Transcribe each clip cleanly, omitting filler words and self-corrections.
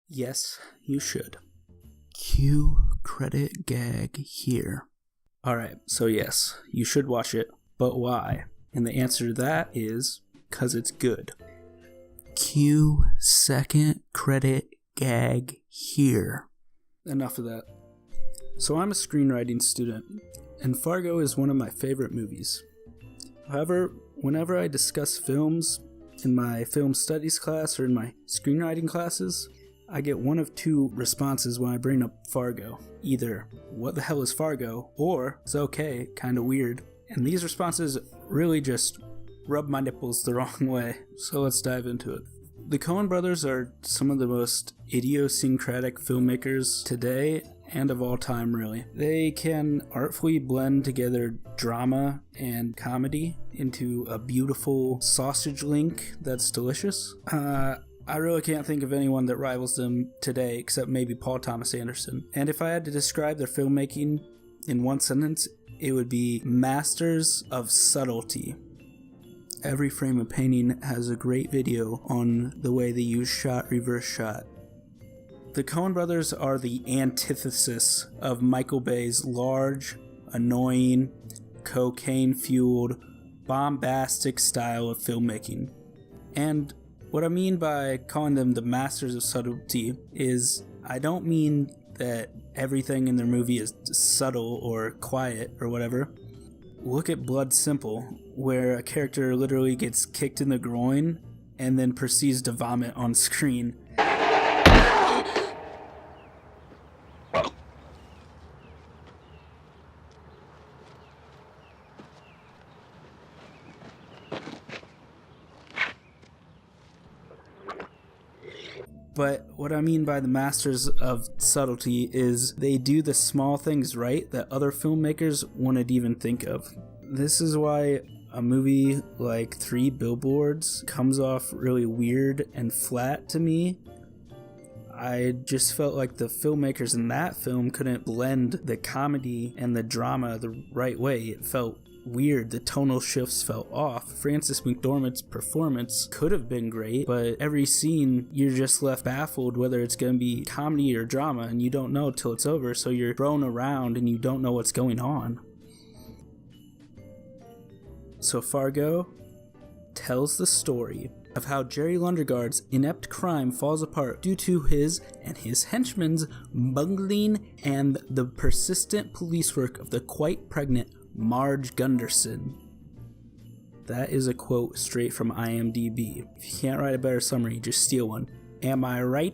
Yes, you should. Cue credit gag here. Alright, so yes, you should watch it, but why? And the answer to that is, 'cause it's good. Cue second credit gag here. Enough of that. So I'm a screenwriting student, and Fargo is one of my favorite movies. However, whenever I discuss films in my film studies class or in my screenwriting classes, I get one of two responses when I bring up Fargo. Either, what the hell is Fargo? Or, it's okay, kinda weird. And these responses really just rub my nipples the wrong way. So let's dive into it. The Coen brothers are some of the most idiosyncratic filmmakers today and of all time, really. They can artfully blend together drama and comedy into a beautiful sausage link that's delicious. I really can't think of anyone that rivals them today except maybe Paul Thomas Anderson. And if I had to describe their filmmaking in one sentence, it would be masters of subtlety. Every frame of painting has a great video on the way they use shot, reverse shot. The Coen brothers are the antithesis of Michael Bay's large, annoying, cocaine-fueled, bombastic style of filmmaking. And what I mean by calling them the masters of subtlety is I don't mean that everything in their movie is subtle or quiet or whatever. Look at Blood Simple, where a character literally gets kicked in the groin and then proceeds to vomit on screen. But what I mean by the masters of subtlety is they do the small things right that other filmmakers wouldn't even think of. This is why a movie like Three Billboards comes off really weird and flat to me. I just felt like the filmmakers in that film couldn't blend the comedy and the drama the right way. It felt weird. The tonal shifts felt off. Frances McDormand's performance could have been great, but every scene you're just left baffled whether it's going to be comedy or drama, and you don't know till it's over, so you're thrown around and you don't know what's going on. So Fargo tells the story of how Jerry Lundegaard's inept crime falls apart due to his and his henchmen's bungling and the persistent police work of the quite pregnant Marge Gunderson. That is a quote straight from IMDb. If you can't write a better summary, just steal one. Am I right?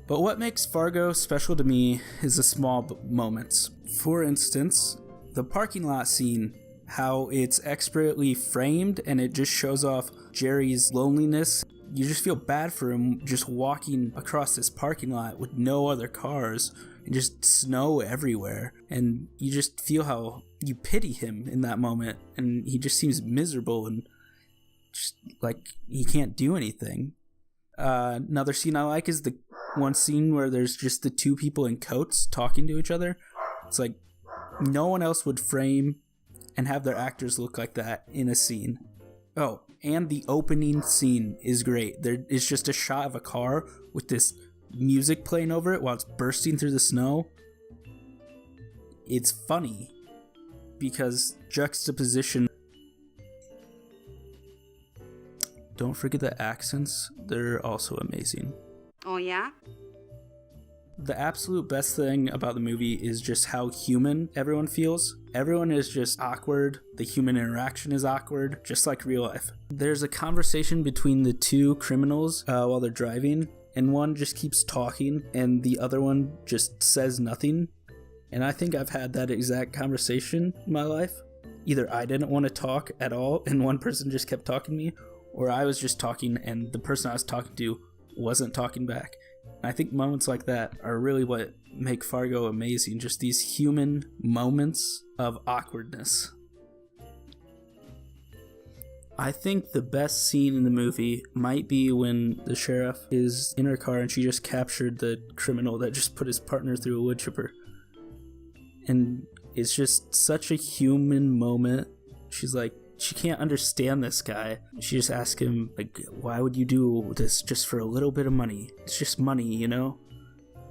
But what makes Fargo special to me is the small moments. For instance, the parking lot scene, how it's expertly framed and it just shows off Jerry's loneliness. You just feel bad for him just walking across this parking lot with no other cars and just snow everywhere, and you just feel how you pity him in that moment, and he just seems miserable and just like he can't do anything. Another scene I like is the one scene where there's just the two people in coats talking to each other. It's like no one else would frame and have their actors look like that in a scene. Oh, and the opening scene is great. There is just a shot of a car with this music playing over it while it's bursting through the snow. It's funny because juxtaposition. Don't forget the accents, they're also amazing. Oh yeah? The absolute best thing about the movie is just how human everyone feels. Everyone is just awkward. The human interaction is awkward, just like real life. There's a conversation between the two criminals while they're driving, and one just keeps talking, and the other one just says nothing. And I think I've had that exact conversation in my life. Either I didn't want to talk at all, and one person just kept talking to me, or I was just talking, and the person I was talking to wasn't talking back. I think moments like that are really what make Fargo amazing, just these human moments of awkwardness. I think the best scene in the movie might be when the sheriff is in her car and she just captured the criminal that just put his partner through a wood chipper. And it's just such a human moment. She's like, she can't understand this guy. She just asks him, like, why would you do this just for a little bit of money? It's just money, you know?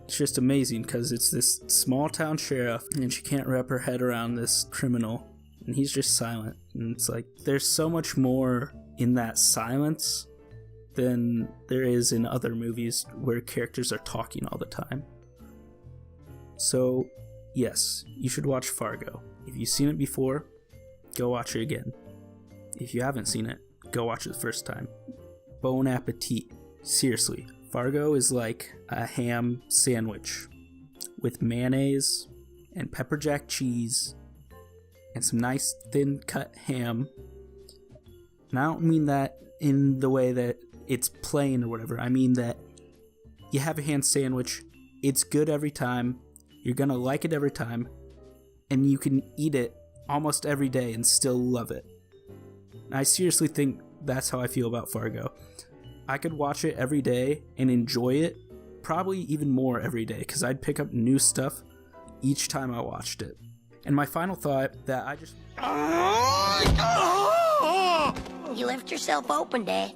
It's just amazing because it's this small town sheriff and she can't wrap her head around this criminal and he's just silent. And it's like, there's so much more in that silence than there is in other movies where characters are talking all the time. So, yes, you should watch Fargo. If you've seen it before, go watch it again. If you haven't seen it, go watch it the first time. Bon appetit. Seriously, Fargo is like a ham sandwich with mayonnaise and pepper jack cheese and some nice thin cut ham. And I don't mean that in the way that it's plain or whatever. I mean that you have a ham sandwich, it's good every time, you're gonna like it every time, and you can eat it almost every day and still love it. And I seriously think that's how I feel about Fargo. I could watch it every day and enjoy it, probably even more every day, because I'd pick up new stuff each time I watched it. And my final thought that I just... You left yourself open, Dad.